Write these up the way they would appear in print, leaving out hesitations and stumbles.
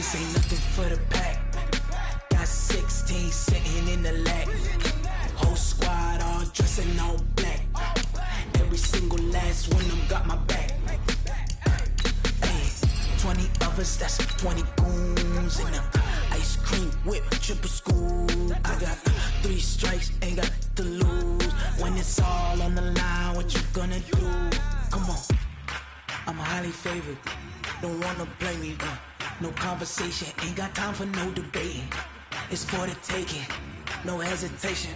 This ain't nothing for the pack. Got 16 sitting in the lap. Whole squad all dressing all black. Every single last one of them got my back. Hey, 20 of us, that's 20 goons in the ice cream whip, triple school. I got 3 strikes, ain't got to lose. When it's all on the line, what you gonna do? Come on, I'm highly favored. Don't wanna blame me, no conversation, ain't got time for no debating. It's for the taking, no hesitation.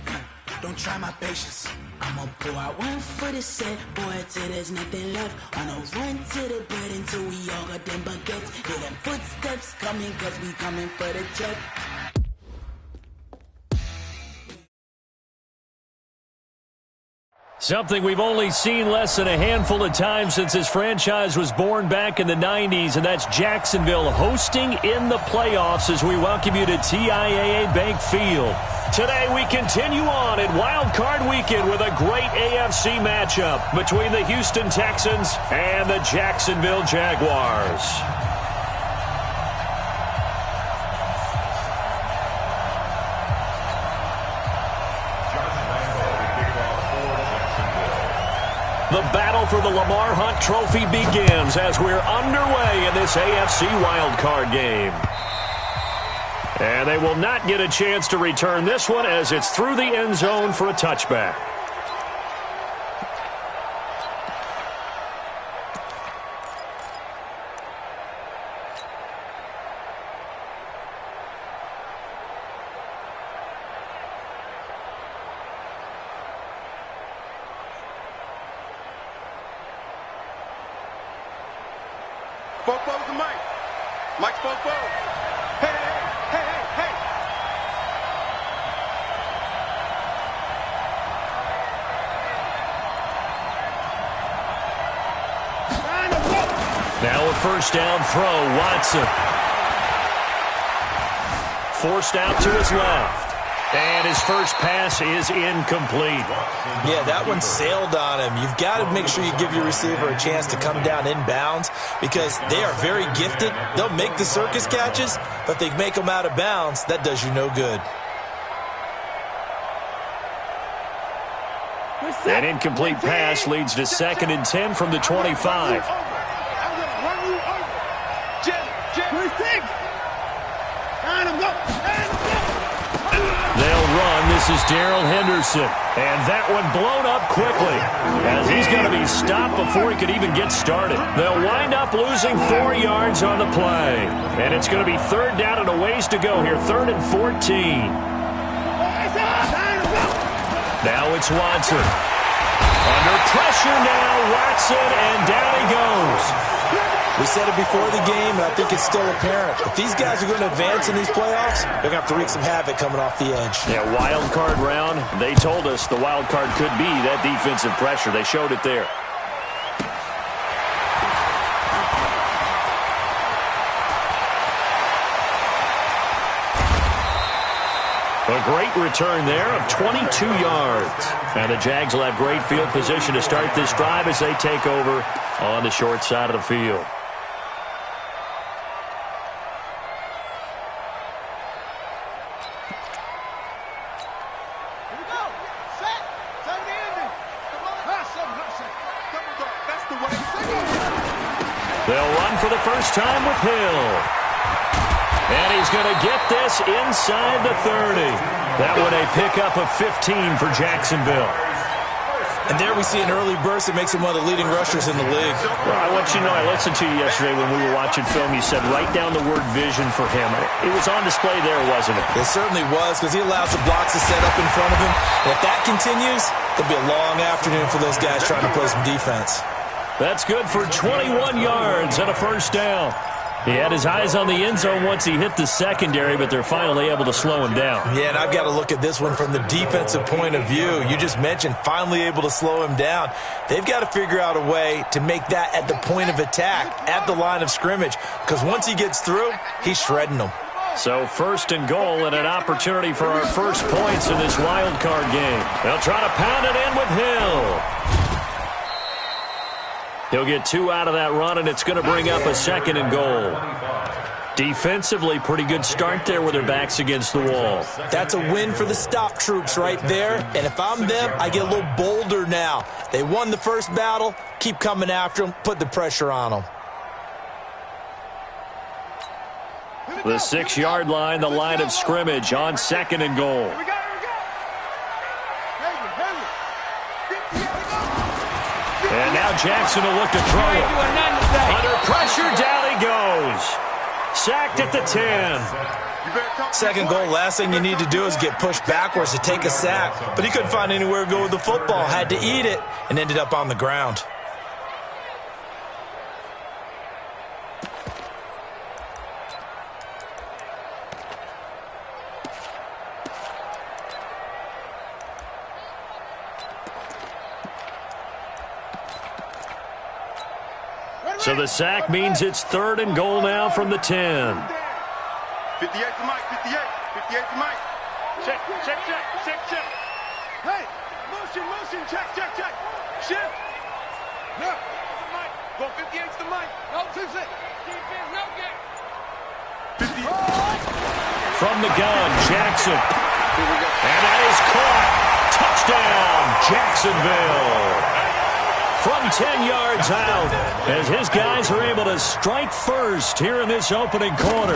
Don't try my patience. I'ma pour out one for the set, boy, till there's nothing left. On a run to the bed until we all got them baguettes. Hear them footsteps coming, cause we coming for the check. Something we've only seen less than a handful of times since this franchise was born back in the 90s, and that's Jacksonville hosting in the playoffs as we welcome you to TIAA Bank Field. Today we continue on in Wild Card Weekend with a great AFC matchup between the Houston Texans and the Jacksonville Jaguars. The battle for the Lamar Hunt Trophy begins as we're underway in this AFC wildcard game. And they will not get a chance to return this one as it's through the end zone for a touchback. Fofo's the mic. Mike Fofo. Hey, hey, hey, hey, hey. Now a first down throw, Watson. Forced out to his left. And his first pass is incomplete. Yeah, that one sailed on him. You've got to make sure you give your receiver a chance to come down inbounds because they are very gifted. They'll make the circus catches, but they make them out of bounds. That does you no good. An incomplete pass leads to 2nd and 10 from the 25. They'll run. This is Darrell Henderson. And that one blown up quickly as he's going to be stopped before he could even get started. They'll wind up losing 4 yards on the play. And it's going to be 3rd down and a ways to go here. 3rd and 14. Now it's Watson. Under pressure now, Watson, and down he goes. We said it before the game, and I think it's still apparent. If these guys are going to advance in these playoffs, they're going to have to wreak some havoc coming off the edge. Yeah, wild card round. They told us the wild card could be that defensive pressure. They showed it there. A great return there of 22 yards. And the Jags will have great field position to start this drive as they take over on the short side of the field. They'll run for the first time with Hill. And he's going to get this inside the 30. That one a pickup of 15 for Jacksonville. And there we see an early burst that makes him one of the leading rushers in the league. Well, I want you to know, I listened to you yesterday when we were watching film. You said write down the word vision for him. It was on display there, wasn't it? It certainly was because he allows the blocks to set up in front of him. And if that continues, there'll be a long afternoon for those guys trying to play some defense. That's good for 21 yards and a first down. He had his eyes on the end zone once he hit the secondary, but they're finally able to slow him down. Yeah, and I've got to look at this one from the defensive point of view. You just mentioned finally able to slow him down. They've got to figure out a way to make that at the point of attack, at the line of scrimmage, because once he gets through, he's shredding them. So 1st and goal and an opportunity for our first points in this wild card game. They'll try to pound it in with Hill. He'll get 2 out of that run, and it's going to bring up a 2nd and goal. Defensively, pretty good start there with their backs against the wall. That's a win for the stop troops right there. And if I'm them, I get a little bolder now. They won the first battle. Keep coming after them. Put the pressure on them. The 6-yard line, the line of scrimmage on 2nd and goal. And now Jackson will look to throw it. Under pressure, down he goes. Sacked at the 10. Second goal, last thing you need to do is get pushed backwards to take a sack. But he couldn't find anywhere to go with the football. Had to eat it and ended up on the ground. So the sack means it's 3rd and goal now from the 10. 58 to Mike, 58 to Mike. Check. Hey, motion, check. Shift. No, Mike, go 58 to Mike. No, 2-6. No game. 58. From the gun, Jackson. And that is caught. Touchdown, Jacksonville. From 10 yards out, as his guys are able to strike first here in this opening quarter.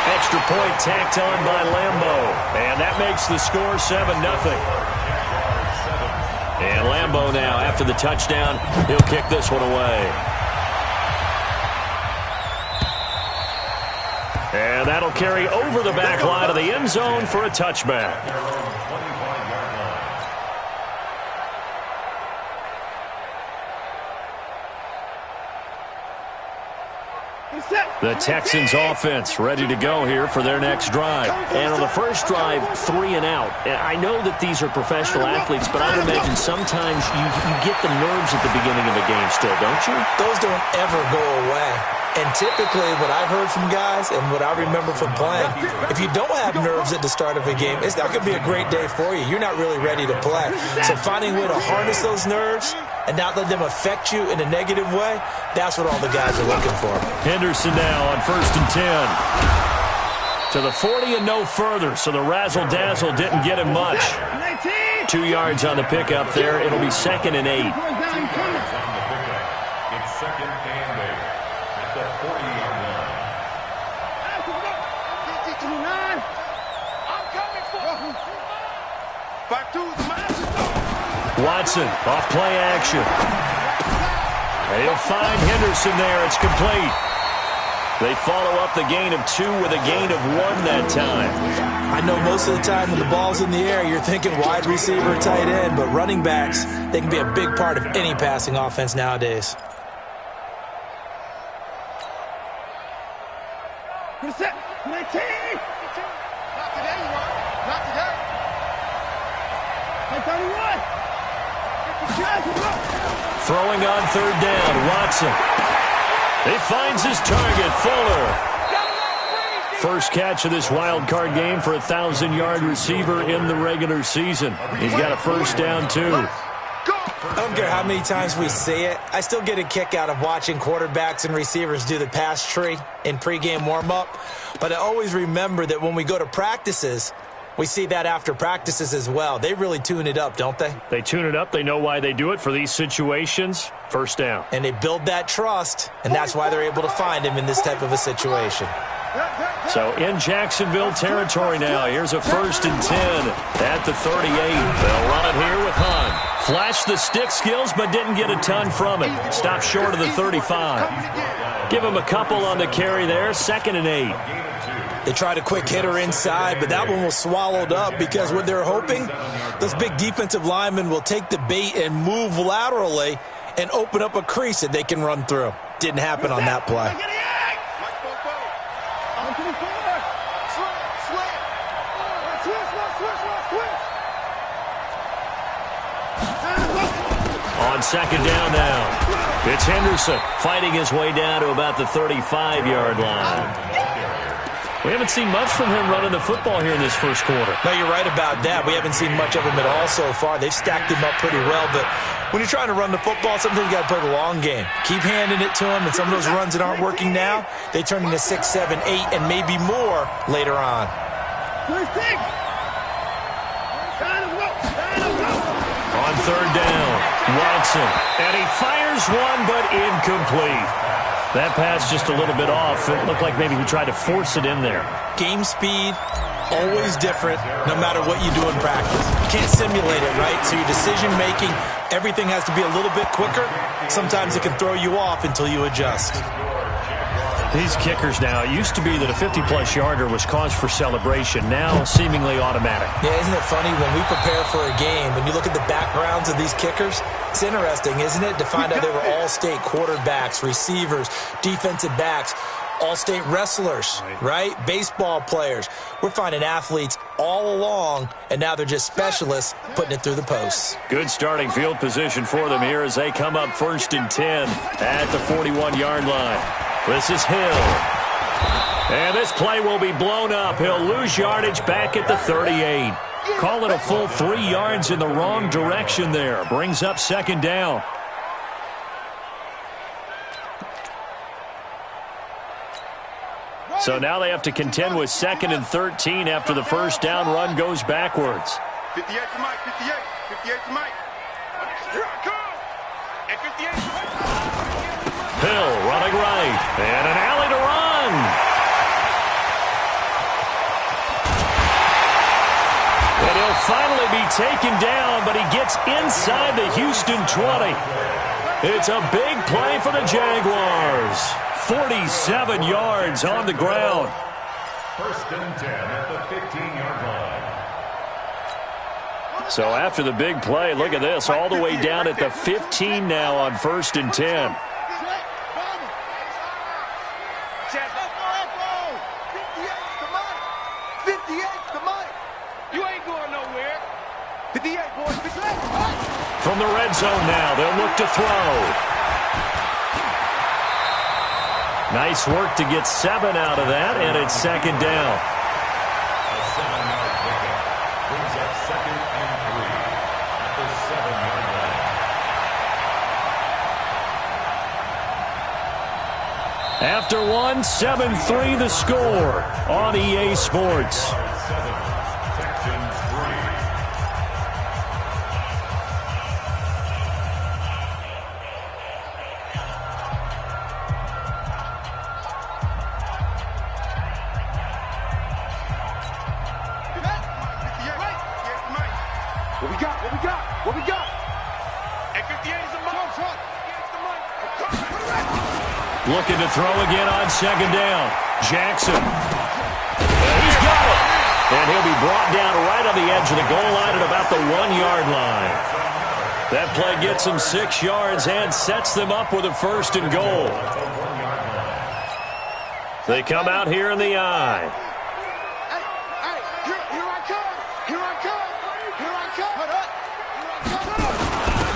Extra point tacked on by Lambo, and that makes the score 7-0. And Lambo now, after the touchdown, he'll kick this one away. And that'll carry over the back line of the end zone for a touchback. The Texans offense ready to go here for their next drive. And on the first drive, 3 and out. And I know that these are professional athletes, but I would imagine sometimes you get the nerves at the beginning of a game still, don't you? Those don't ever go away. And typically what I've heard from guys and what I remember from playing, if you don't have nerves at the start of a game, it's not going to be a great day for you. You're not really ready to play. So finding a way to harness those nerves and not let them affect you in a negative way, that's what all the guys are looking for. Henderson now on 1st and 10. To the 40 and no further, so the razzle-dazzle didn't get him much. 2 yards on the pickup there. It'll be 2nd and 8. It's 2nd and 8 at the 40-yard line. Watson off play action. They'll find Henderson there. It's complete. They follow up the gain of 2 with a gain of 1 that time. I know most of the time when the ball's in the air, you're thinking wide receiver, tight end, but running backs, they can be a big part of any passing offense nowadays. Set. 19. Not today, you are. Not today. 31. Throwing on 3rd down, Watson. He finds his target, Fuller. First catch of this wild card game for a 1,000-yard receiver in the regular season. He's got a first down, too. I don't care how many times we see it. I still get a kick out of watching quarterbacks and receivers do the pass tree in pregame warm-up. But I always remember that when we go to practices, we see that after practices as well. They really tune it up, don't they? They tune it up. They know why they do it for these situations. First down. And they build that trust, and that's why they're able to find him in this type of a situation. So in Jacksonville territory now. Here's a 1st and 10 at the 38. They'll run it here with Hunt. Flashed the stick skills, but didn't get a ton from it. Stopped short of the 35. Give him a couple on the carry there. 2nd and 8. They tried a quick hitter inside, but that one was swallowed up because what they're hoping, those big defensive linemen will take the bait and move laterally and open up a crease that they can run through. Didn't happen on that play. On 2nd down now, it's Henderson fighting his way down to about the 35-yard line. We haven't seen much from him running the football here in this first quarter. No, you're right about that. We haven't seen much of him at all so far. They've stacked him up pretty well, but when you're trying to run the football, sometimes you got to play the long game. Keep handing it to them, and some of those runs that aren't working now, they turn into 6, 7, 8, and maybe more later on. On third down, Watson, and he fires one, but incomplete. That pass just a little bit off. It looked like maybe he tried to force it in there. Game speed, always different, no matter what you do in practice. You can't simulate it, right? So your decision-making, everything has to be a little bit quicker. Sometimes it can throw you off until you adjust. These kickers now, it used to be that a 50-plus yarder was cause for celebration. Now, seemingly automatic. Yeah, isn't it funny? When we prepare for a game, when you look at the backgrounds of these kickers, it's interesting, isn't it, to find out they were all-state quarterbacks, receivers, defensive backs, all-state wrestlers, right? Baseball players. We're finding athletes all along, and now they're just specialists putting it through the posts. Good starting field position for them here as they come up 1st and 10 at the 41-yard line. This is Hill. And this play will be blown up. He'll lose yardage back at the 38. Call it a full 3 yards in the wrong direction there. Brings up 2nd down. So now they have to contend with 2nd and 13 after the first down run goes backwards. 58 to Mike, 58. 58 to Mike. Here I come. And 58 to Mike. Hill running right. And an alley to run. And he'll finally be taken down, but he gets inside the Houston 20. It's a big play for the Jaguars. 47 yards on the ground. 1st and 10 at the 15-yard line. So after the big play, look at this, all the way down at the 15 now on 1st and 10. 58 to Mike. You ain't going nowhere. 58, boys. 58. From the red zone now, they'll look to throw. Nice work to get 7 out of that, and it's 2nd down. A 7-yard pickup brings up 2nd and 3 at the 7-yard line. After one, 7-3 the score on EA Sports. 7, Texans 3. What we got? And 58 is the Mike. Looking to throw again on 2nd down. Jackson. And he's got it. And he'll be brought down right on the edge of the goal line at about the 1-yard line. That play gets them 6 yards and sets them up with a 1st and goal. They come out here in the eye.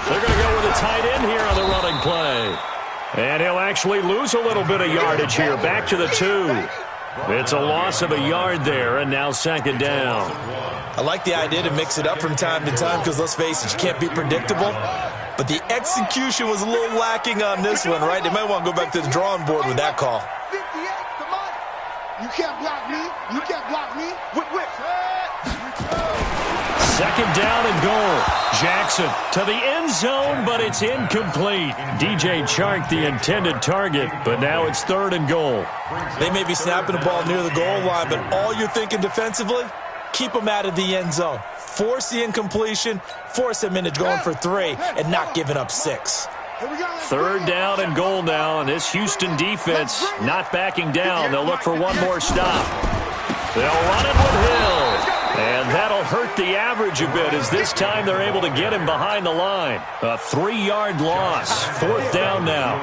They're going to go with a tight end here on the running play. And he'll actually lose a little bit of yardage here, back to the 2. It's a loss of a yard there, and now 2nd down. I like the idea to mix it up from time to time because, let's face it, you can't be predictable. But the execution was a little lacking on this one, right? They might want to go back to the drawing board with that call. 58, come on. You can't block me. You can't block me. Whip. 2nd down and goal. Jackson to the end zone, but it's incomplete. DJ Chark, the intended target, but now it's 3rd and goal. They may be snapping the ball near the goal line, but all you're thinking defensively, keep them out of the end zone. Force the incompletion, force them into going for 3, and not giving up 6. 3rd down and goal now, and this Houston defense not backing down. They'll look for one more stop. They'll run it with Hill. And that'll hurt the average a bit as this time they're able to get him behind the line. A 3-yard loss. 4th down now.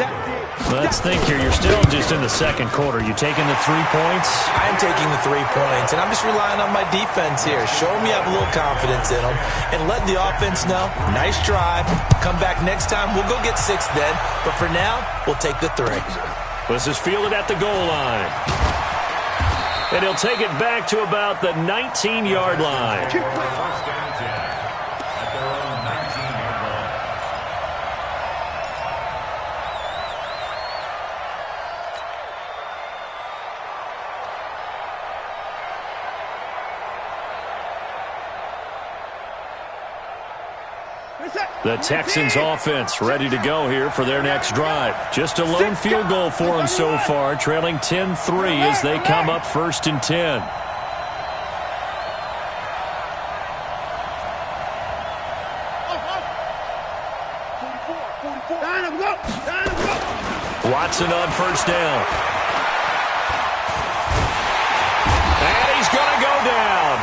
Let's think here. You're still just in the 2nd quarter. You taking the 3 points? I'm taking the 3 points, and I'm just relying on my defense here. Show them you have a little confidence in them, and let the offense know, nice drive. Come back next time. We'll go get 6 then. But for now, we'll take the 3. This is fielded at the goal line. And he'll take it back to about the 19-yard line. 1st and 10 at their own 19-yard line. The Texans offense ready to go here for their next drive. Just a lone field goal for them so far, trailing 10-3 as they come up 1st and 10. Watson on 1st down. And he's going to go down.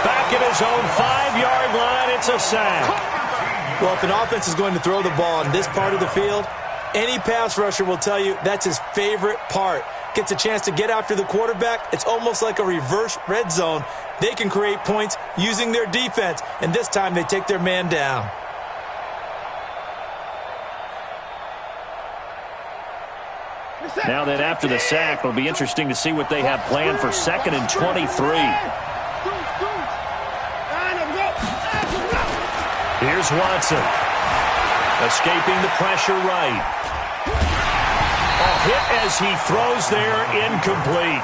Back at his own 5-yard line, it's a sack. Well, if an offense is going to throw the ball in this part of the field, any pass rusher will tell you that's his favorite part. Gets a chance to get after the quarterback. It's almost like a reverse red zone. They can create points using their defense, and this time they take their man down. Now then, after the sack, it'll be interesting to see what they have planned for 2nd and 23. Here's Watson. Escaping the pressure right. A hit as he throws there, incomplete.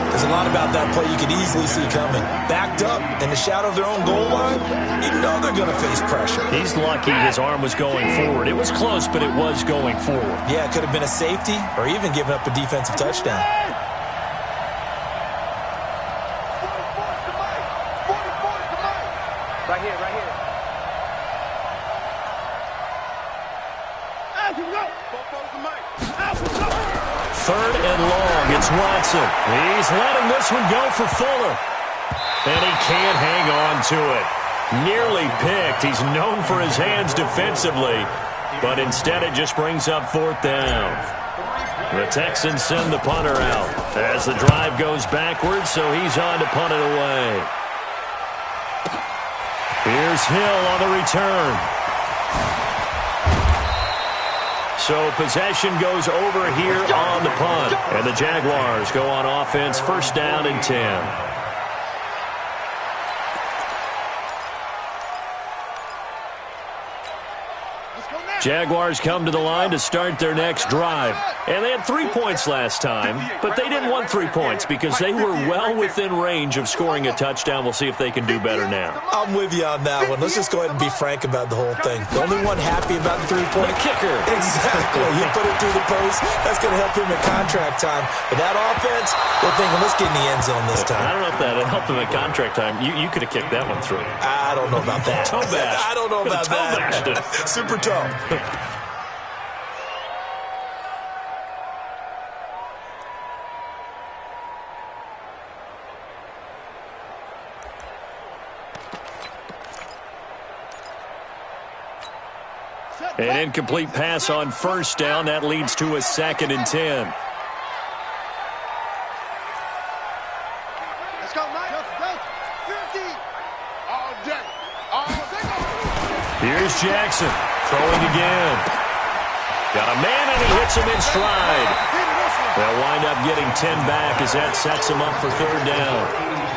There's a lot about that play you could easily see coming. Backed up in the shadow of their own goal line, you know they're going to face pressure. He's lucky his arm was going forward. It was close, but it was going forward. Yeah, it could have been a safety or even given up a defensive touchdown. Right here, right here. 3rd and long, it's Watson. He's letting this one go for Fuller. And he can't hang on to it. Nearly picked. He's known for his hands defensively, but instead it just brings up 4th down. The Texans send the punter out as the drive goes backwards, so he's on to punt it away. Here's Hill on the return. So possession goes over here on the punt. And the Jaguars go on offense, 1st down and 10. Jaguars come to the line to start their next drive. And they had 3 points last time, but they didn't want 3 points because they were well within range of scoring a touchdown. We'll see if they can do better now. I'm with you on that one. Let's just go ahead and be frank about the whole thing. The only one happy about the 3-point kicker. Exactly. He put it through the post. That's going to help him at contract time. But that offense, they're thinking, let's get in the end zone this time. I don't know if that helped him at contract time. You could have kicked that one through. I don't know about that. Toe bash. I don't know about that. Super toe. An incomplete pass on 1st down. That leads to a 2nd and 10. Let's go, Mike. Go. 50. All day. All day. Here's Jackson throwing again. Got a man, and he hits him in stride. They'll wind up getting 10 back as that sets him up for 3rd down.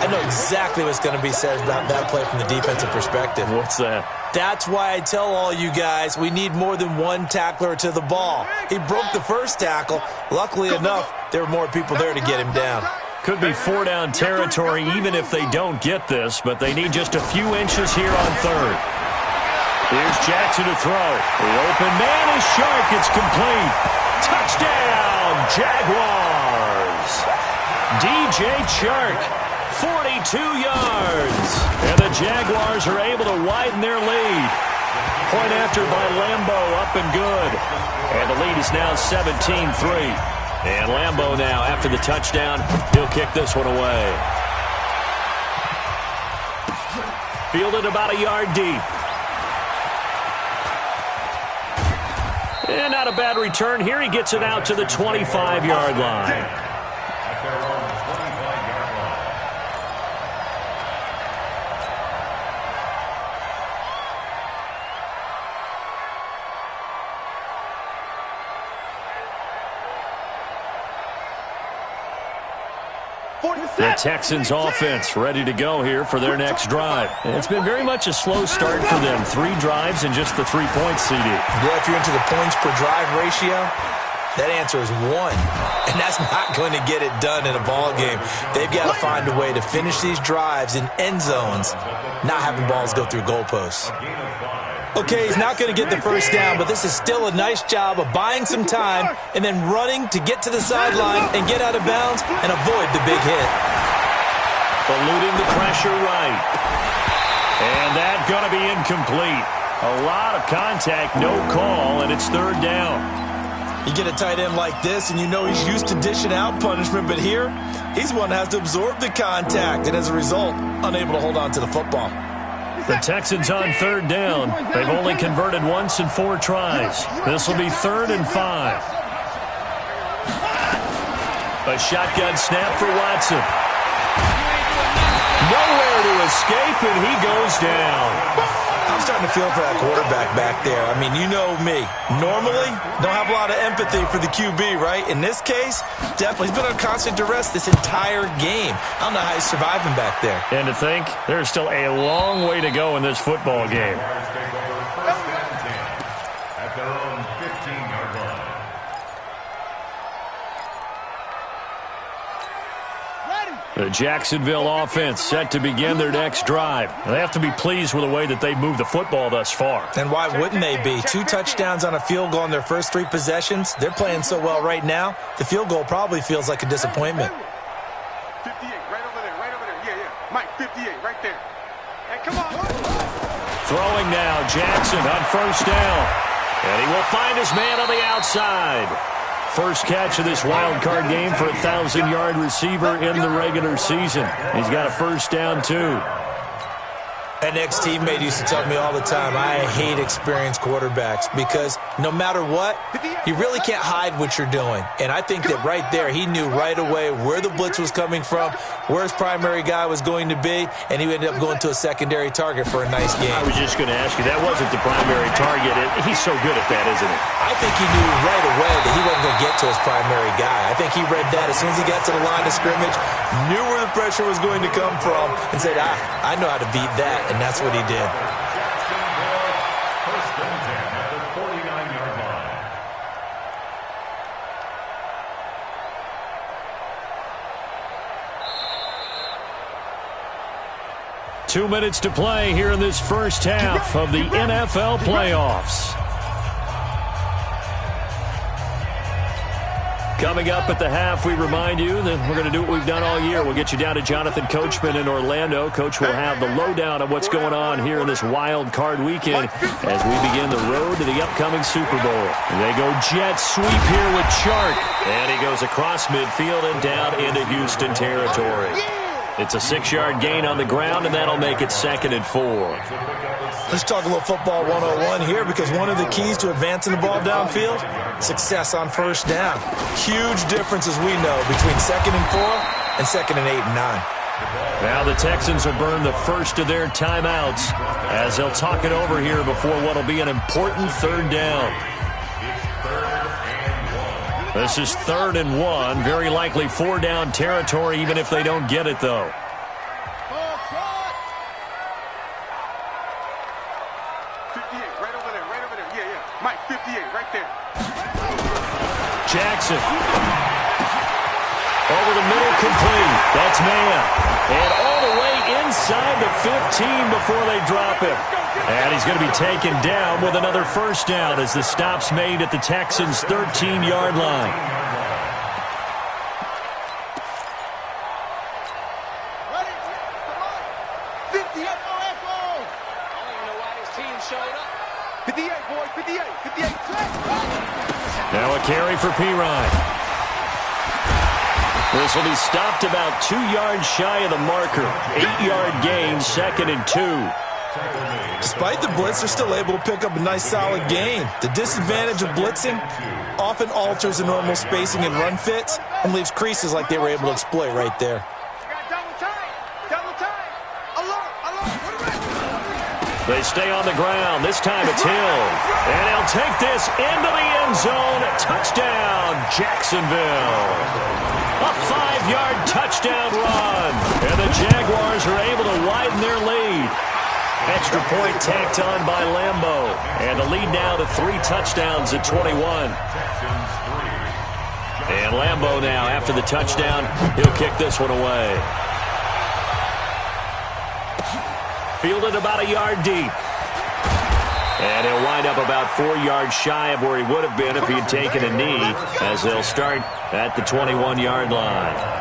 I know exactly what's going to be said about that play from the defensive perspective. What's that? That's why I tell all you guys we need more than one tackler to the ball. He broke the first tackle. Luckily enough, there were more people there to get him down. Could be 4-down territory even if they don't get this, but they need just a few inches here on 3rd. Here's Jackson to throw. The open man is Shark. It's complete. Touchdown, Jaguars. DJ Chark, 42 yards. And the Jaguars are able to widen their lead. Point after by Lambo, up and good. And the lead is now 17-3. And Lambo now, after the touchdown, he'll kick this one away. Fielded about a yard deep. And not a bad return here. He gets it out to the 25-yard line. The Texans offense ready to go here for their next drive. And it's been very much a slow start for them. 3 drives and just the 3 points, CD. Yeah, if you're into the points per drive ratio, that answer is 1. And that's not going to get it done in a ball game. They've got to find a way to finish these drives in end zones, not having balls go through goalposts. Okay, he's not going to get the first down, but this is still a nice job of buying some time and then running to get to the sideline and get out of bounds and avoid the big hit. Eluding the pressure right. And that's going to be incomplete. A lot of contact, no call, and it's third down. You get a tight end like this, and you know he's used to dishing out punishment, but here, he's one that has to absorb the contact, and as a result, unable to hold on to the football. The Texans on third down. They've only converted once in 4 tries. This will be 3rd and 5. A shotgun snap for Watson. Nowhere to escape, and he goes down. I'm starting to feel for that quarterback back there. I mean, you know me. Normally, don't have a lot of empathy for the QB, right? In this case, definitely. He's been on constant duress this entire game. I don't know how he's surviving back there. And to think, there's still a long way to go in this football game. At their own 15-yard line. The Jacksonville offense set to begin their next drive. They have to be pleased with the way that they've moved the football thus far. And why wouldn't they be? 2 touchdowns on a field goal in their first 3 possessions. They're playing so well right now, the field goal probably feels like a disappointment. 58, right over there, right over there. Yeah, yeah. Mike, 58, right there. Hey, come on. Throwing now, Jackson on first down. And he will find his man on the outside. First catch of this wild card game for a 1,000-yard receiver in the regular season. He's got a first down, too. An ex-teammate used to tell me all the time, I hate experienced quarterbacks because no matter what, you really can't hide what you're doing. And I think that right there, he knew right away where the blitz was coming from, where his primary guy was going to be, and he ended up going to a secondary target for a nice game. I was just going to ask you, that wasn't the primary target. He's so good at that, isn't he? I think he knew right away that he wasn't going to get to his primary guy. I think he read that as soon as he got to the line of scrimmage, knew where the pressure was going to come from, and said, I know how to beat that. And that's what he did. First and 10 at the 49-yard line. Two minutes to play here in this first half of the NFL playoffs. Coming up at the half, we remind you that we're going to do what we've done all year. We'll get you down to Jonathan Coachman in Orlando. Coach will have the lowdown of what's going on here in this wild card weekend as we begin the road to the upcoming Super Bowl. They go jet sweep here with Chark. And he goes across midfield and down into Houston territory. It's a 6-yard gain on the ground, and that'll make it 2nd and 4. Let's talk a little football 101 here because one of the keys to advancing the ball downfield, success on first down. Huge difference, as we know, between 2nd and 4 and 2nd and 8 and 9. Now the Texans will burn the first of their timeouts as they'll talk it over here before what will be an important third down. This is 3rd and 1, very likely 4-down territory even if they don't get it, though. Mike, 58, right there. Jackson. Over the middle, complete. That's man. And all the way inside the 15 before they drop him. And he's going to be taken down with another first down as the stop's made at the Texans' 13-yard line. Ready? Come on. 50, echo, echo. I don't even know why this team showed up. 58, boy, 58, 58. Now a carry for Pirine. This will be stopped about 2 yards shy of the marker. 8-yard gain, 2nd and 2. Despite the blitz, they're still able to pick up a nice solid gain. The disadvantage of blitzing often alters the normal spacing and run fits and leaves creases like they were able to exploit right there. Double time. Alert. They stay on the ground. This time it's Hill. And he'll take this into the end zone. Touchdown, Jacksonville. A 5-yard touchdown run. And the Jaguars are able to widen their lead. Extra point tacked on by Lambeau. And the lead now to 3 touchdowns at 21. And Lambeau now, after the touchdown, he'll kick this one away. Fielded about a yard deep. And he'll wind up about 4 yards shy of where he would have been if he had taken a knee, as they'll start at the 21-yard line.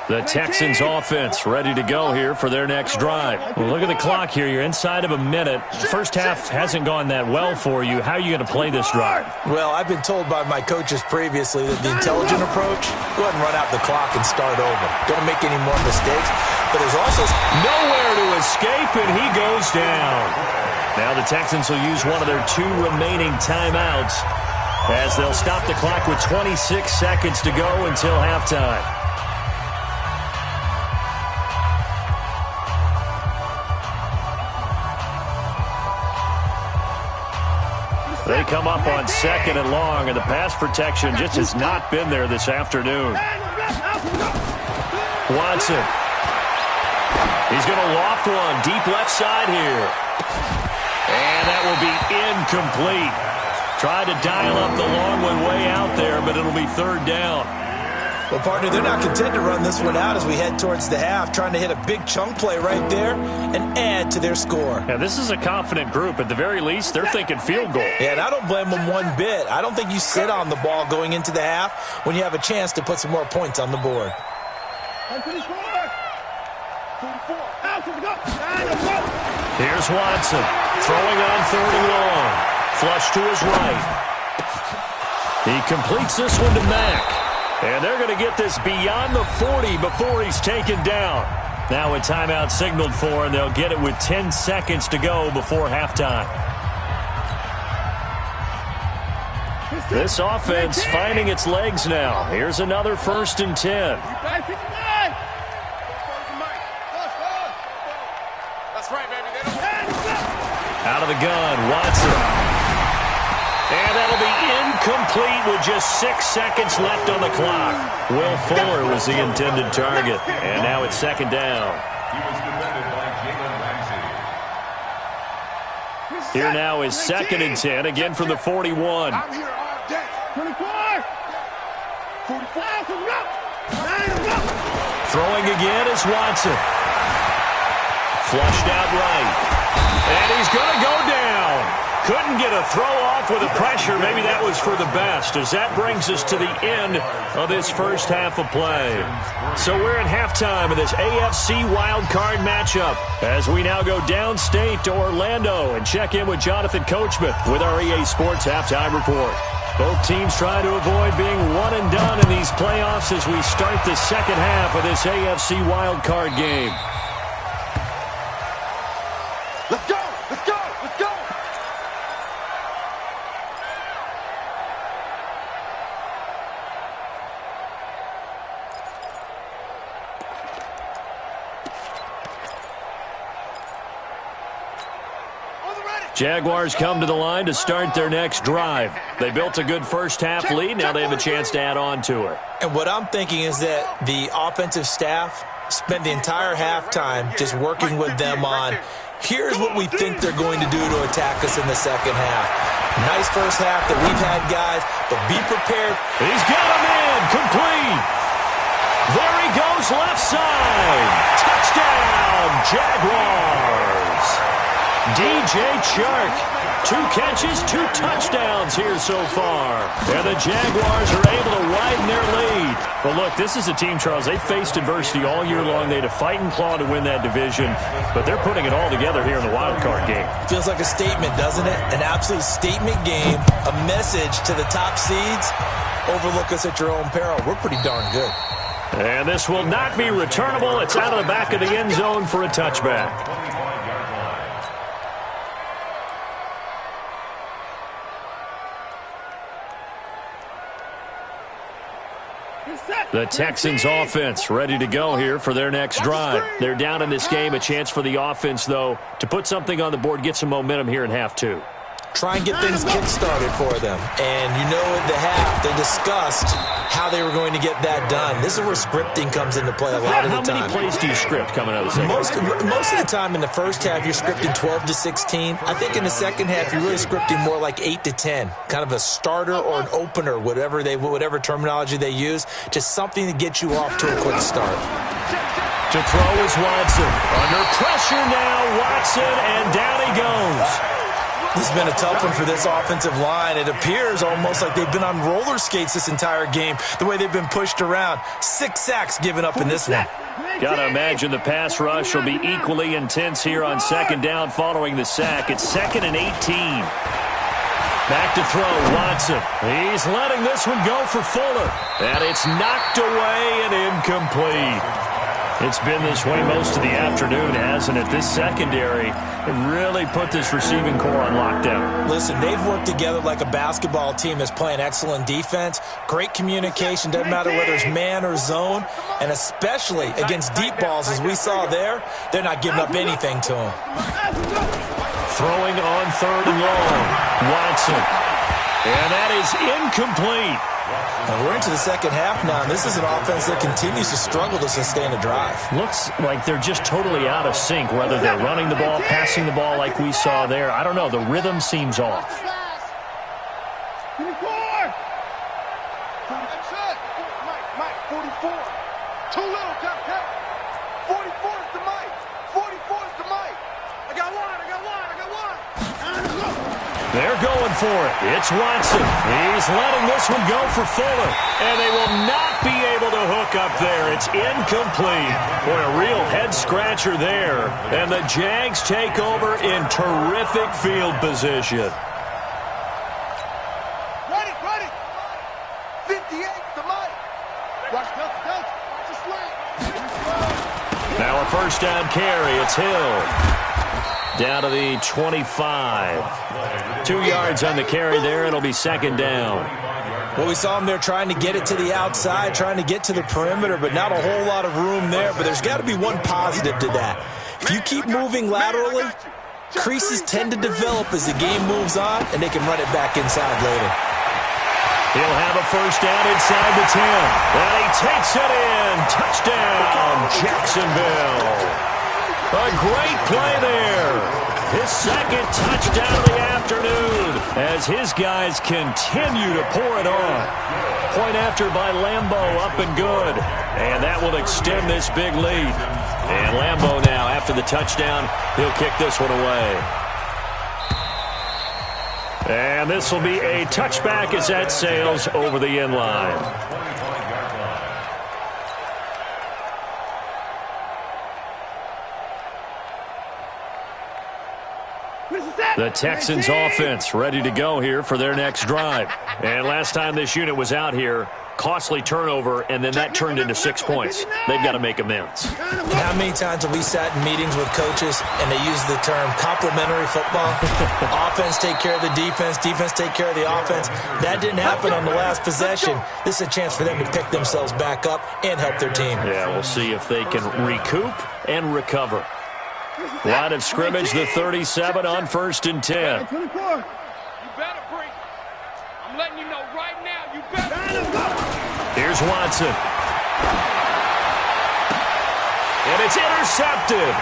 The Texans offense ready to go here for their next drive. Well, look at the clock here. You're inside of a minute. The first half hasn't gone that well for you. How are you going to play this drive? Well, I've been told by my coaches previously that the intelligent approach, go ahead and run out the clock and start over. Don't make any more mistakes. But there's also nowhere to escape, and he goes down. Now the Texans will use one of their 2 remaining timeouts as they'll stop the clock with 26 seconds to go until halftime. They come up on 2nd and long, and the pass protection just has not been there this afternoon. Watson. He's going to loft one deep left side here. And that will be incomplete. Tried to dial up the long one way out there, but it'll be 3rd down. Well, partner, they're not content to run this one out as we head towards the half, trying to hit a big chunk play right there and add to their score. Yeah, this is a confident group. At the very least, they're thinking field goal. Yeah, and I don't blame them one bit. I don't think you sit on the ball going into the half when you have a chance to put some more points on the board. Here's Watson, throwing on 3rd and long. Flush to his right. He completes this one to Mack. And they're going to get this beyond the 40 before he's taken down. Now a timeout signaled for, and they'll get it with 10 seconds to go before halftime. This offense finding its legs now. Here's another 1st and 10. Out of the gun, Watson. And that'll be incomplete with just 6 seconds left on the clock. Will Fuller was the intended target. And now it's 2nd down. He was defended by Jalen Ramsey. Here now is 2nd and 10, again from the 41. I'm here all day. 24. 45. Throwing again is Watson. Flushed out right. And he's going to go down. Couldn't get a throw off with the pressure. Maybe that was for the best, as that brings us to the end of this first half of play. So we're at halftime of this AFC wildcard matchup as we now go downstate to Orlando and check in with Jonathan Coachman with our EA Sports Halftime Report. Both teams try to avoid being one and done in these playoffs as we start the second half of this AFC wildcard game. Let's go! Let's go! Let's go! Jaguars come to the line to start their next drive. They built a good first half lead. Now they have a chance to add on to it. And what I'm thinking is that the offensive staff spent the entire halftime just working with them on, here's what we think they're going to do to attack us in the second half. Nice first half that we've had, guys, but be prepared. He's got him in. Complete. There he goes, left side. Touchdown, Jaguars. DJ Chark, 2 catches, 2 touchdowns here so far. And the Jaguars are able to widen their lead. But look, this is a team, Charles, they faced adversity all year long. They had to fight and claw to win that division, but they're putting it all together here in the wild card game. Feels like a statement, doesn't it? An absolute statement game, a message to the top seeds. Overlook us at your own peril. We're pretty darn good. And this will not be returnable. It's out of the back of the end zone for a touchback. The Texans offense ready to go here for their next drive. They're down in this game. A chance for the offense, though, to put something on the board, get some momentum here in half 2. Try and get things kick-started for them. And you know at the half, they discussed how they were going to get that done. This is where scripting comes into play a lot of the time. How many plays do you script coming out of the second half? Most of the time in the first half, you're scripting 12 to 16. I think in the second half, you're really scripting more like 8 to 10. Kind of a starter or an opener, whatever terminology they use. Just something to get you off to a quick start. To throw is Watson. Under pressure now, Watson, and down he goes. This has been a tough one for this offensive line. It appears almost like they've been on roller skates this entire game, the way they've been pushed around. 6 sacks given up in this one. Gotta imagine the pass rush will be equally intense here on second down following the sack. It's 2nd and 18. Back to throw, Watson. He's letting this one go for Fuller. And it's knocked away and incomplete. It's been this way most of the afternoon, hasn't it? This secondary really put this receiving core on lockdown. Listen, they've worked together like a basketball team that's playing excellent defense. Great communication, doesn't matter whether it's man or zone. And especially against deep balls, as we saw there, they're not giving up anything to them. Throwing on 3rd and long, Watson. And that is incomplete. And we're into the second half now, and this is an offense that continues to struggle to sustain a drive. Looks like they're just totally out of sync, whether they're running the ball, passing the ball like we saw there. I don't know. The rhythm seems off. That's it. Mike, 44. Too little, Cap. 44 is the Mike. 44 is the Mike. I got one. They're going for it. It's Watson. He's letting this one go for Fuller. And they will not be able to hook up there. It's incomplete. Boy, a real head-scratcher there. And the Jags take over in terrific field position. Ready. 58 to Mike. Watch the swing. Now a first down carry. It's Hill. Down to the 25. 2 yards on the carry there. It'll be second down. Well, we saw him there trying to get it to the outside, trying to get to the perimeter, but not a whole lot of room there. But there's got to be one positive to that. If you keep moving laterally, creases tend to develop as the game moves on, and they can run it back inside later. He'll have a first down inside the 10. And he takes it in. Touchdown, Jacksonville. A great play there. His second touchdown of the afternoon as his guys continue to pour it on. Point after by Lambo, up and good. And that will extend this big lead. And Lambo now, after the touchdown, he'll kick this one away. And this will be a touchback as that sails over the end line. The Texans offense ready to go here for their next drive. And last time this unit was out here, costly turnover, and then that turned into 6 points. They've got to make amends. How many times have we sat in meetings with coaches and they use the term complementary football? Offense take care of the defense, defense take care of the offense. That didn't happen on the last possession. This is a chance for them to pick themselves back up and help their team. Yeah, we'll see if they can recoup and recover. Line of scrimmage, the 37 on 1st and 10. You better break. I'm letting you know right now, you better. Here's Watson. And it's intercepted.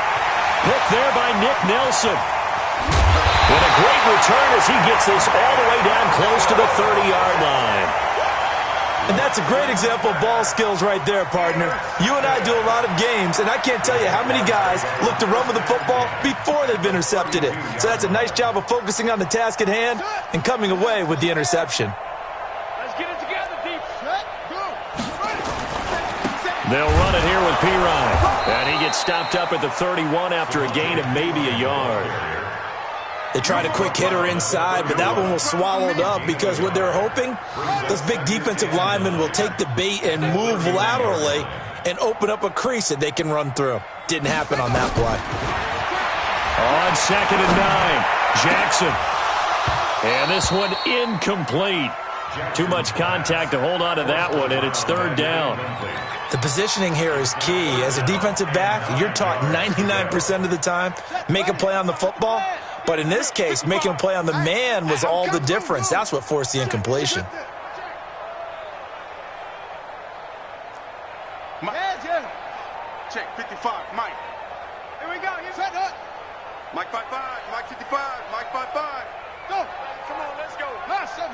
Picked there by Nick Nelson. And a great return as he gets this all the way down close to the 30-yard line. And that's a great example of ball skills right there, partner. You and I do a lot of games, and I can't tell you how many guys look to run with the football before they've intercepted it. So that's a nice job of focusing on the task at hand and coming away with the interception. Let's get it together, deep. Set, go. They'll run it here with Pirine. And he gets stopped up at the 31 after a gain of maybe a yard. They tried a quick hitter inside, but that one was swallowed up because what they're hoping, those big defensive linemen will take the bait and move laterally and open up a crease that they can run through. Didn't happen on that play. On 2nd and 9, Jackson. And this one incomplete. Too much contact to hold on to that one, and it's 3rd down. The positioning here is key. As a defensive back, you're taught 99% of the time, make a play on the football. But in this case, making a play on the man was all the difference. That's what forced the incompletion. Check, 55, Mike. Here we go. Set up. Mike 55, Mike 55, Mike 55. Go. Come on, let's go. Hassan.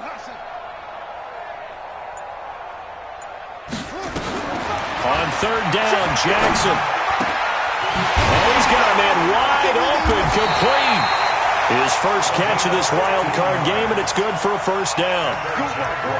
On 3rd down, Jackson. Oh, he's got a man wide open, complete. His first catch of this wild card game, and it's good for a first down.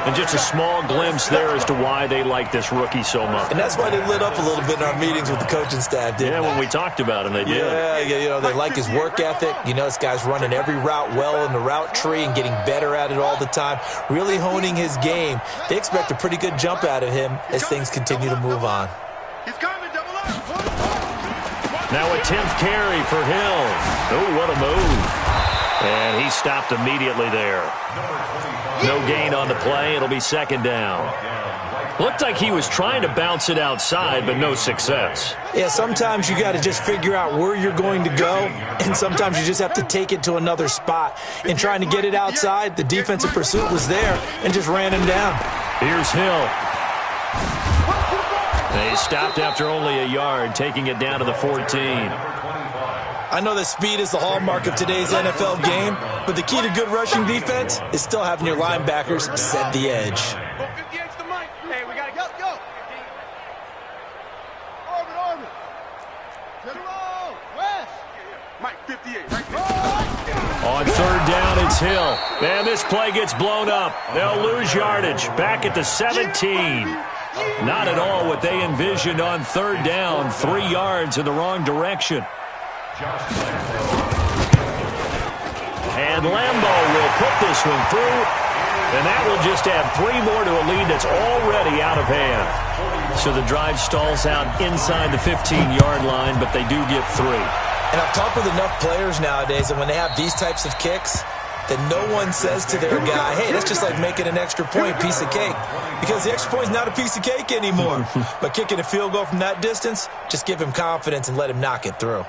And just a small glimpse there as to why they like this rookie so much. And that's why they lit up a little bit in our meetings with the coaching staff, didn't they? When we talked about him, they did. Yeah, they like his work ethic. This guy's running every route well in the route tree and getting better at it all the time, really honing his game. They expect a pretty good jump out of him as things continue to move on. He's coming, double up. Now a 10th carry for Hill. Oh, what a move. And he stopped immediately there. No gain on the play. It'll be second down. Looked like he was trying to bounce it outside, but no success. Yeah, sometimes you got to just figure out where you're going to go, and sometimes you just have to take it to another spot. In trying to get it outside, the defensive pursuit was there and just ran him down. Here's Hill. They stopped after only a yard, taking it down to the 14. I know that speed is the hallmark of today's NFL game, but the key to good rushing defense is still having your linebackers set the edge. Hey, we gotta go. Orbit. General, West. Mike, 58, right there. On third down, it's Hill. And this play gets blown up. They'll lose yardage. Back at the 17. Not at all what they envisioned on third down. 3 yards in the wrong direction. And Lambeau will put this one through, and that will just add 3 more to a lead that's already out of hand. So the drive stalls out inside the 15-yard line, but they do get 3. And I've talked with enough players nowadays that when they have these types of kicks, that no one says to their guy, hey, that's just like making an extra point, piece of cake. Because the extra point is not a piece of cake anymore. But kicking a field goal from that distance, just give him confidence and let him knock it through.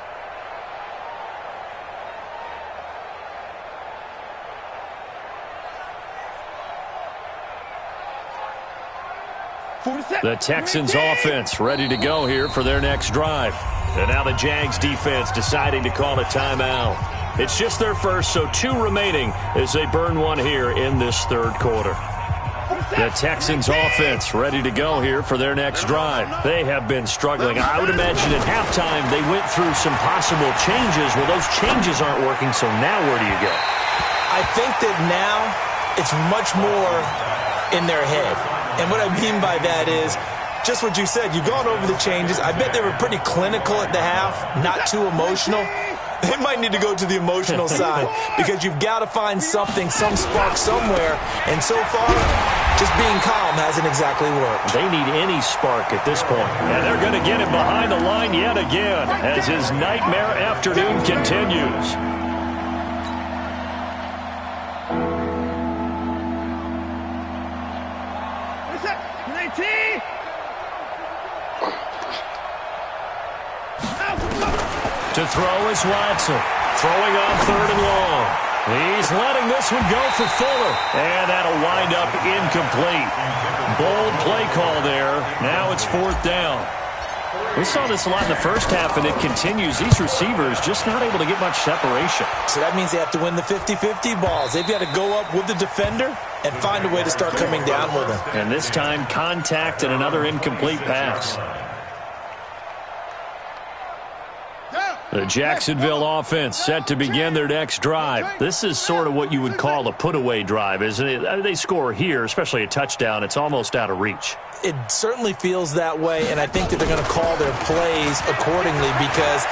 The Texans offense ready to go here for their next drive. And now the Jags defense deciding to call a timeout. It's just their first, so 2 remaining as they burn one here in this third quarter. The Texans offense ready to go here for their next drive. They have been struggling. I would imagine at halftime they went through some possible changes. Well, those changes aren't working, so now where do you go? I think that now it's much more in their head. And what I mean by that is just what you said. You've gone over the changes. I bet they were pretty clinical at the half, not too emotional. They might need to go to the emotional side because you've got to find something, some spark somewhere. And so far, just being calm hasn't exactly worked. They need any spark at this point. And they're going to get him behind the line yet again as his nightmare afternoon continues. To throw is Watson. Throwing on third and long. He's letting this one go for Fuller. And that'll wind up incomplete. Bold play call there. Now it's 4th down. We saw this a lot in the first half, and it continues. These receivers just not able to get much separation. So that means they have to win the 50-50 balls. They've got to go up with the defender and find a way to start coming down with him. And this time, contact and another incomplete pass. The Jacksonville offense set to begin their next drive. This is sort of what you would call a put-away drive, isn't it? They score here, especially a touchdown. It's almost out of reach. It certainly feels that way, and I think that they're going to call their plays accordingly because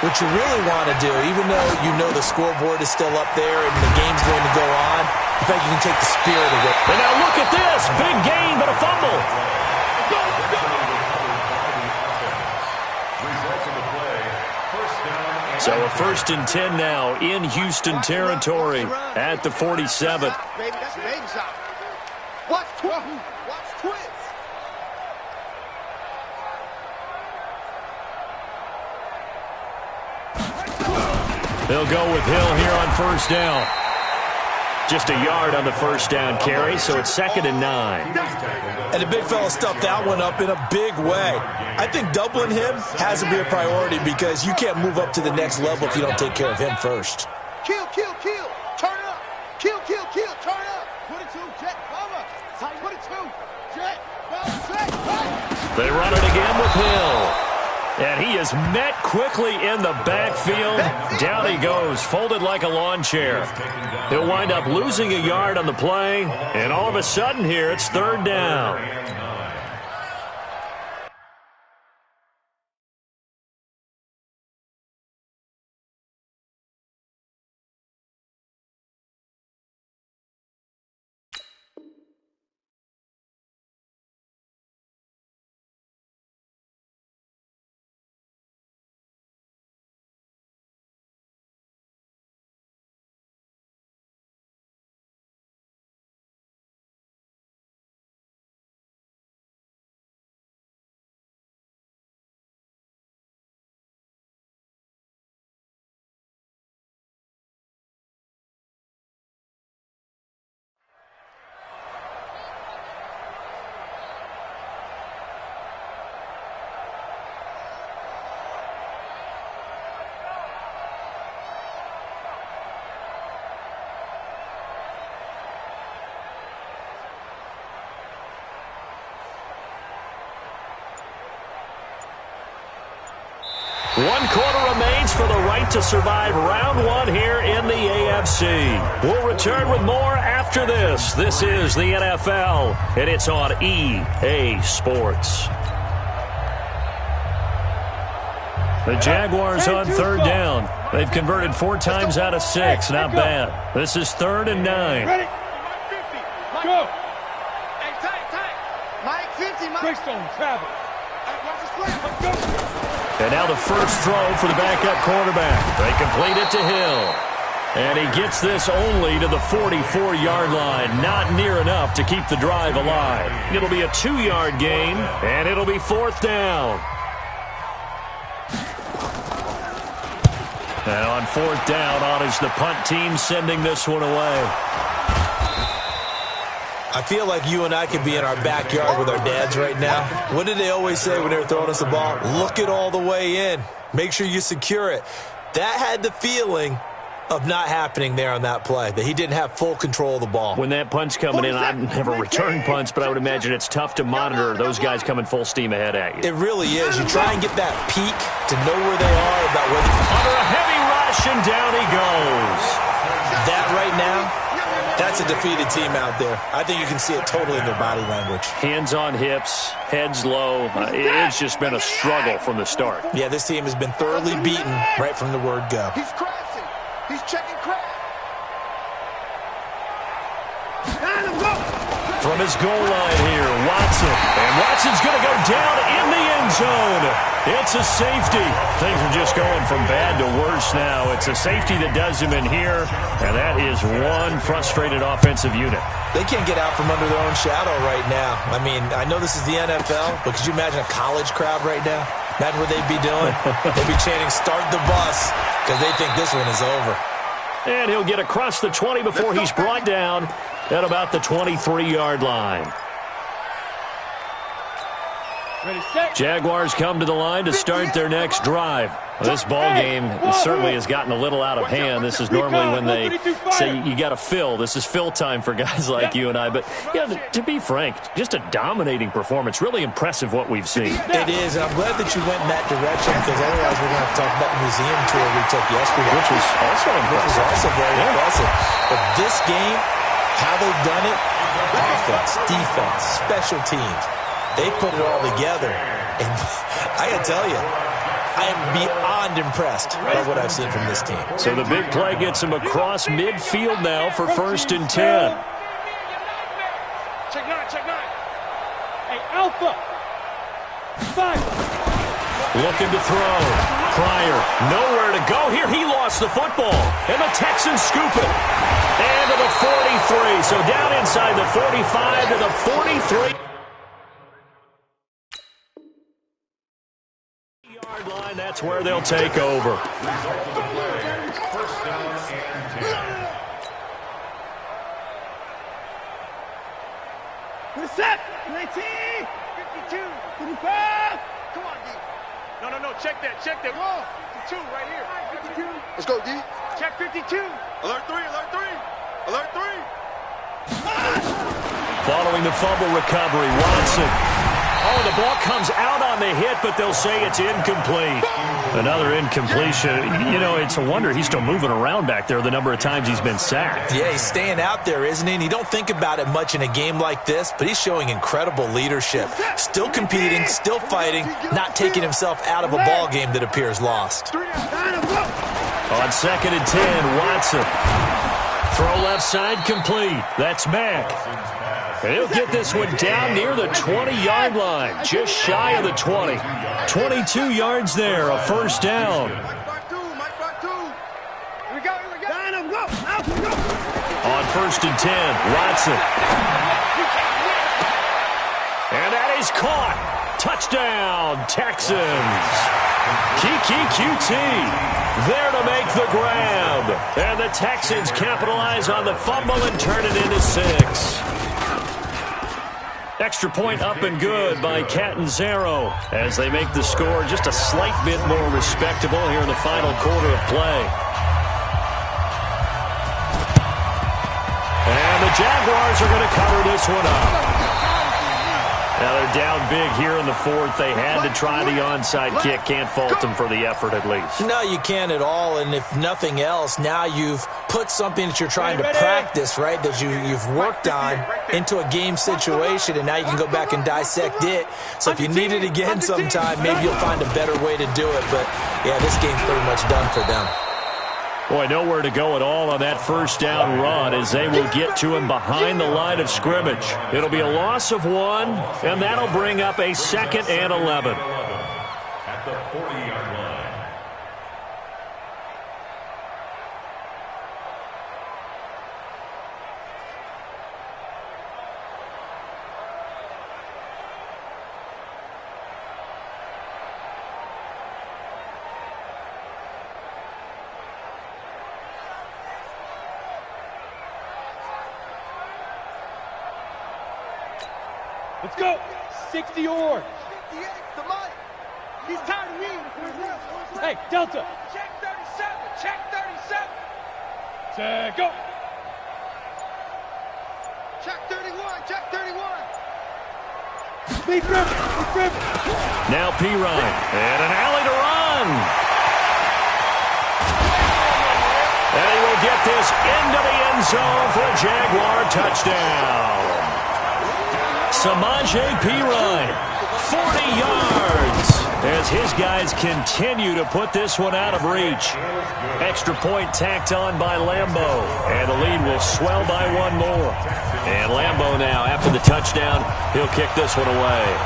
what you really want to do, even though you know the scoreboard is still up there and the game's going to go on, in fact, you can take the spirit away. And now look at this. Big gain, but a fumble. So a 1st and 10 now in Houston territory at the 47. Baby, that's a baby shot. Watch twins. They'll go with Hill here on 1st down. Just a yard on the 1st down carry, so it's 2nd and 9. And the big fella stuffed that one up in a big way. I think doubling him has to be a priority because you can't move up to the next level if you don't take care of him first. Kill. Turn up. Kill. Turn up. 22, jet, cover. 22, jet, cover, jet. They run it again with Hill. And he is met quickly in the backfield. Down he goes, folded like a lawn chair. He'll wind up losing a yard on the play, and all of a sudden here, it's third down. One quarter remains for the right to survive round one here in the AFC. We'll return with more after this. This is the NFL, and it's on EA Sports. The Jaguars on third down. They've converted 4 times out of 6. Not bad. This is 3rd and 9. Ready? Go. Hey, tight. Mike 50, Mike. Breakstone, travel. Watch the slam. Go. And now the first throw for the backup quarterback. They complete it to Hill. And he gets this only to the 44-yard line. Not near enough to keep the drive alive. It'll be a 2-yard gain, and it'll be 4th down. And on 4th down, on is the punt team sending this one away. I feel like you and I could be in our backyard with our dads right now. What did they always say when they were throwing us the ball? Look it all the way in. Make sure you secure it. That had the feeling of not happening there on that play, that he didn't have full control of the ball. When that punt's coming in, I've never returned punts, but I would imagine it's tough to monitor those guys coming full steam ahead at you. It really is. You try and get that peek to know where they are, about where they under a heavy rush, and down he goes. That right now, that's a defeated team out there. I think you can see it totally in their body language. Hands on hips, heads low. It's just been a struggle from the start. Yeah, this team has been thoroughly beaten right from the word go. He's crashing. He's checking crash. From his goal line here, Watson. And Watson's going to go down in the end zone. It's a safety. Things are just going from bad to worse now. It's a safety that does him in here, and that is one frustrated offensive unit. They can't get out from under their own shadow right now. I mean, I know this is the NFL, but could you imagine a college crowd right now? Imagine what they'd be doing. They'd be chanting, "Start the bus," because they think this one is over. And he'll get across the 20 before he's brought down at about the 23-yard line. Jaguars come to the line to start their next drive. This ball game certainly has gotten a little out of hand. This is normally when they say you got to fill. This is fill time for guys like you and I. But yeah, to be frank, just a dominating performance. Really impressive what we've seen. It is, and I'm glad that you went in that direction, because otherwise we're going to have to talk about the museum tour we took yesterday, which was also impressive. Which was also very impressive. But this game, how they've done it, offense, defense, special teams, they put it all together. And I got to tell you, I am beyond impressed by what I've seen from this team. So the big play gets him across midfield now for 1st and 10. Check nine. Hey, Alpha. 5. Looking to throw. Pryor, nowhere to go here. He lost the football. And the Texans scoop it. And to the 43. So down inside the 45 to the 43. Line, that's where they'll take over. First down and 10. Good set. 19. 52. 55. Come on, D. No. Check that. Whoa. 52 right here. 52. Let's go, D. Check 52. Alert 3. Alert 3. Following the fumble recovery, Watson. Oh, the ball comes out on the hit, but they'll say it's incomplete. Another incompletion. You know, it's a wonder he's still moving around back there the number of times he's been sacked. Yeah, he's staying out there, isn't he? And you don't think about it much in a game like this, but he's showing incredible leadership. Still competing, still fighting, not taking himself out of a ball game that appears lost. On 2nd and 10, Watson. Throw left side complete. That's Mack. And he'll get this one down near the 20-yard line, just shy of the 20. 22 yards there, a first down. On 1st and 10, Watson. And that is caught. Touchdown, Texans. Kiki QT there to make the grab. And the Texans capitalize on the fumble and turn it into 6. Extra point up and good by Catanzaro as they make the score just a slight bit more respectable here in the final quarter of play. And the Jaguars are going to cover this one up. Now they're down big here in the 4th. They had to try the onside kick. Can't fault them for the effort at least. No, you can't at all. And if nothing else, now you've put something that you're trying to practice, right, that you've worked on into a game situation, and now you can go back and dissect it. So if you need it again sometime, maybe you'll find a better way to do it. But, yeah, this game's pretty much done for them. Boy, nowhere to go at all on that first down run as they will get to him behind the line of scrimmage. It'll be a loss of 1, and that'll bring up a 2nd and 11. At the 40-yard line. Let's go. 60 or. 58 to Mike. He's tired of me. Hey, Delta. Check 37. Check 37. Check go. Check 31. Check 31. Speed grip. Now Pirine. And an alley to run. And he will get this into the end zone for a Jaguar touchdown. Samaje Pirine, 40 yards, as his guys continue to put this one out of reach. Extra point tacked on by Lambeau, and the lead will swell by 1 more. And Lambeau now, after the touchdown, he'll kick this one away.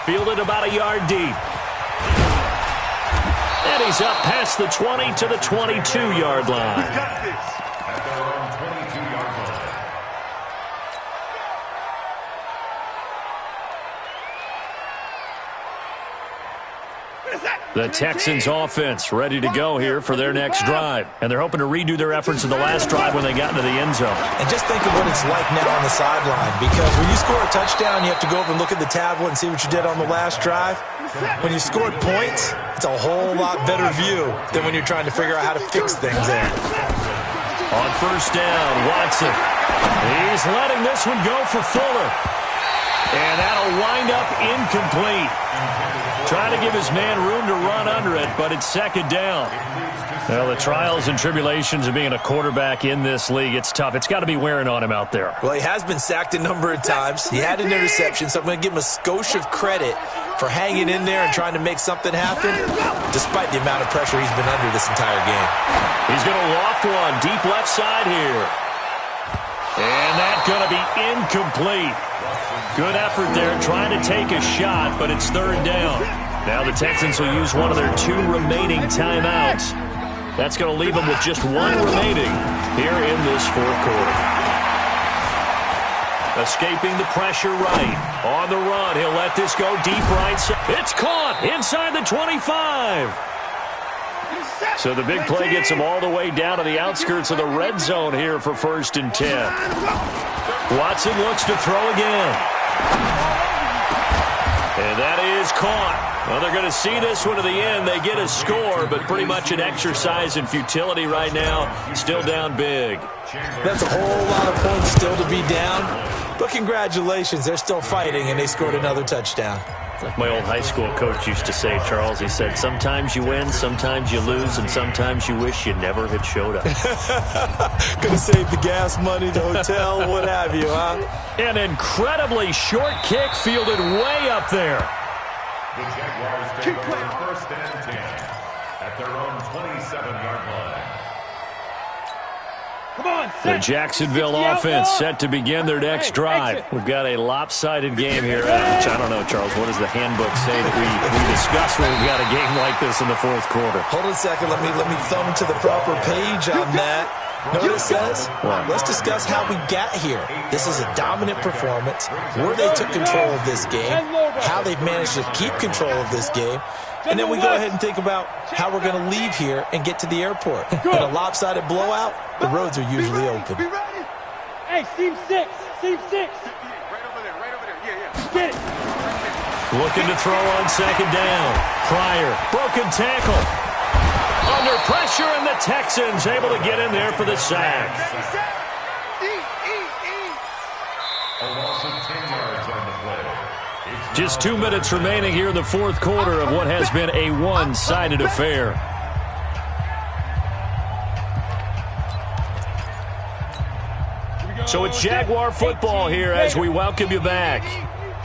Fielded about a yard deep. And he's up past the 20 to the 22-yard line. At their own 22-yard line. The Texans offense ready to go here for their next drive. And they're hoping to redo their efforts in the last drive when they got into the end zone. And just think of what it's like now on the sideline, because when you score a touchdown, you have to go over and look at the tablet and see what you did on the last drive. When you scored points, it's a whole lot better view than when you're trying to figure out how to fix things there. On first down, Watson. He's letting this one go for Fuller. And that'll wind up incomplete. Trying to give his man room to run under it, but it's 2nd down. Well, the trials and tribulations of being a quarterback in this league, it's tough. It's got to be wearing on him out there. Well, he has been sacked a number of times. He had an interception, so I'm going to give him a skosh of credit for hanging in there and trying to make something happen, despite the amount of pressure he's been under this entire game. He's going to loft one deep left side here. And that's going to be incomplete. Good effort there, trying to take a shot, but it's 3rd down. Now the Texans will use one of their 2 remaining timeouts. That's going to leave them with just 1 remaining here in this 4th quarter. Escaping the pressure right. On the run, he'll let this go deep right side. It's caught inside the 25. So the big play gets him all the way down to the outskirts of the red zone here for 1st and 10. Watson looks to throw again. And that is caught. Well, they're going to see this one to the end. They get a score, but pretty much an exercise in futility right now. Still down big. That's a whole lot of points still to be down. But congratulations, they're still fighting, and they scored another touchdown. Like my old high school coach used to say, Charles, he said, sometimes you win, sometimes you lose, and sometimes you wish you never had showed up. Gonna save the gas money, the hotel, what have you, huh? An incredibly short kick fielded way up there. The Jaguars take over 1st and 10 at their own 27-yard line. The Jacksonville offense set to begin their next drive. We've got a lopsided game here. I don't know, Charles, what does the handbook say that we discuss when we've got a game like this in the fourth quarter? Hold on a second. Let me thumb to the proper page on that. Know what it says? Let's discuss how we got here. This is a dominant performance, where they took control of this game, how they've managed to keep control of this game, and then we go ahead and think about how we're going to leave here and get to the airport. In a lopsided blowout, the roads are usually open. Hey, seam 6. Right over there. Yeah. Get it. Looking to throw on second down. Pryor, broken tackle. Under pressure, and the Texans able to get in there for the sack. A loss of 10 yards on the play. Just 2 minutes remaining here in the fourth quarter of what has been a one-sided affair. So it's Jaguar football here as we welcome you back.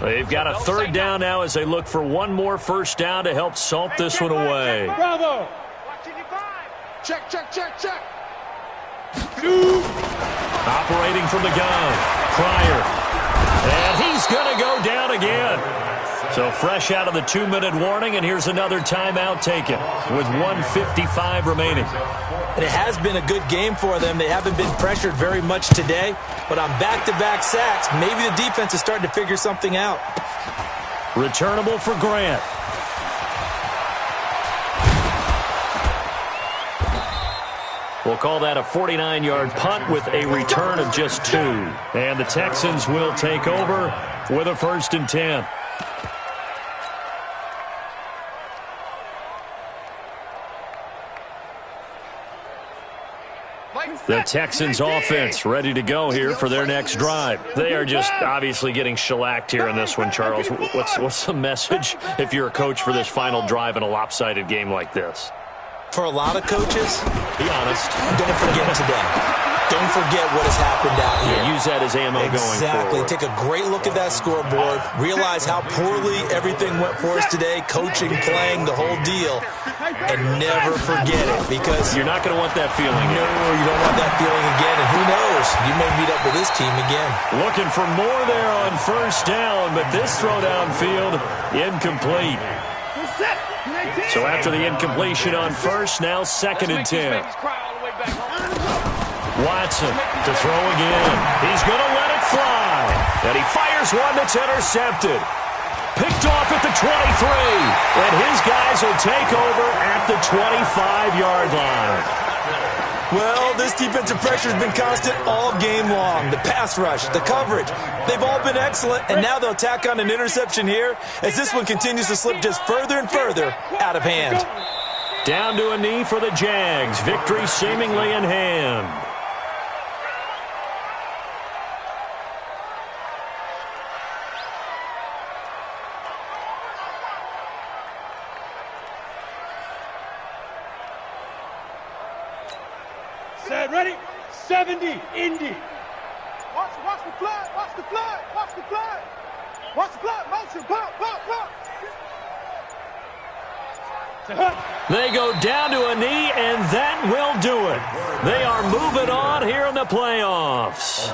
They've got a third down now as they look for one more first down to help salt this one away. Bravo. Check. Operating from the gun, Pryor. And he's going to go down again. So fresh out of the 2-minute warning, and here's another timeout taken with 1:55 remaining. And it has been a good game for them. They haven't been pressured very much today, but on back-to-back sacks, maybe the defense is starting to figure something out. Returnable for Grant. We'll call that a 49-yard punt with a return of just 2. And the Texans will take over with a 1st and 10. The Texans offense ready to go here for their next drive. They are just obviously getting shellacked here in this one, Charles. What's the message if you're a coach for this final drive in a lopsided game like this? For a lot of coaches, be honest, don't forget today. Don't forget what has happened out here. Yeah, use that as ammo going forward. Exactly. Take a great look at that scoreboard. Realize how poorly everything went for us today, coaching, playing, the whole deal. And never forget it, because you're not going to want that feeling. No, you don't want that feeling again. And who knows? You may meet up with this team again. Looking for more there on first down, but this throw downfield incomplete. So after the incompletion on first, now 2nd and 10. Watson to throw again. He's going to let it fly. And he fires one that's intercepted. Picked off at the 23. And his guys will take over at the 25-yard line. Well, this defensive pressure has been constant all game long. The pass rush, the coverage, they've all been excellent, and now they'll tack on an interception here as this one continues to slip just further and further out of hand. Down to a knee for the Jags. Victory seemingly in hand. Set, ready? 70, Indy. Watch the flood, watch the flood, watch the flood. Watch the flood, motion, pump. They go down to a knee, and that will do it. They are moving on here in the playoffs.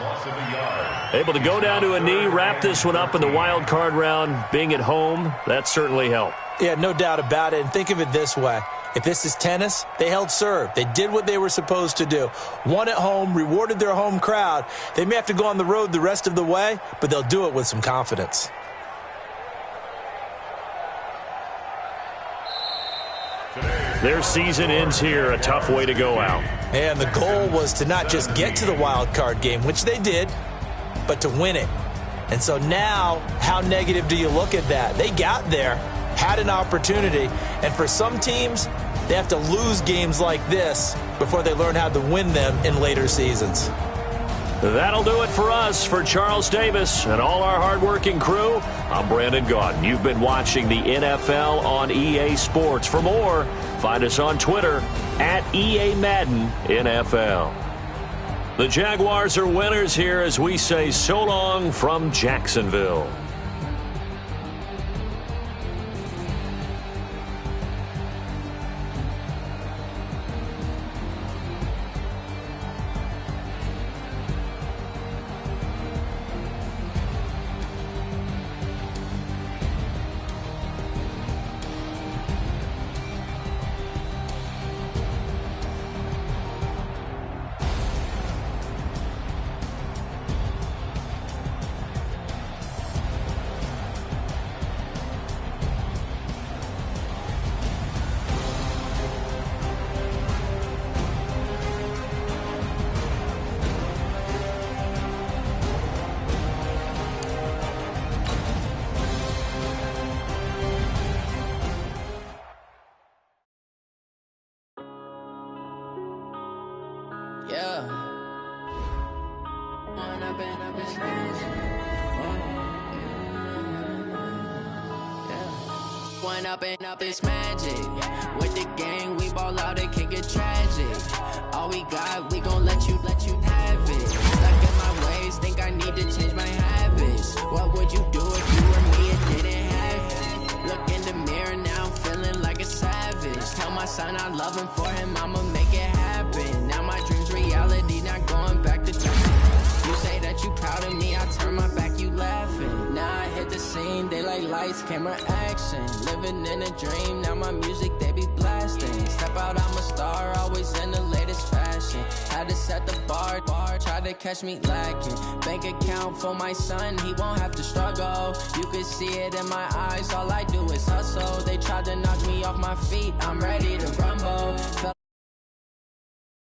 Able to go down to a knee, wrap this one up in the wild card round. Being at home, that certainly helped. Yeah, no doubt about it. And think of it this way. If this is tennis, they held serve. They did what they were supposed to do. Won at home, rewarded their home crowd. They may have to go on the road the rest of the way, but they'll do it with some confidence. Their season ends here. A tough way to go out. And the goal was to not just get to the wild card game, which they did, but to win it. And so now, how negative do you look at that? They got there, had an opportunity, and for some teams, they have to lose games like this before they learn how to win them in later seasons. That'll do it for us. For Charles Davis and all our hardworking crew, I'm Brandon Gaudin. You've been watching the NFL on EA Sports. For more, find us on Twitter at EA Madden NFL. The Jaguars are winners here as we say so long from Jacksonville. Up is magic. With the gang, we ball out, it can get tragic. All we got, we gon' let you have it. Stuck in my ways, think I need to change my habits. What would you do if you were me and didn't have it? Look in the mirror, now I'm feeling like a savage. Tell my son I love him, for him I'ma make it happen. Now my dream's reality, not going back to you say that you proud of me, I turn my back, you laughing. Now I hit the scene, they like lights, camera, action. Living in a dream, now my music, they be blasting. Step out, I'm a star, always in the latest fashion. Had to set the bar, try to catch me lacking. Bank account for my son, he won't have to struggle. You can see it in my eyes, all I do is hustle. They tried to knock me off my feet, I'm ready to rumble.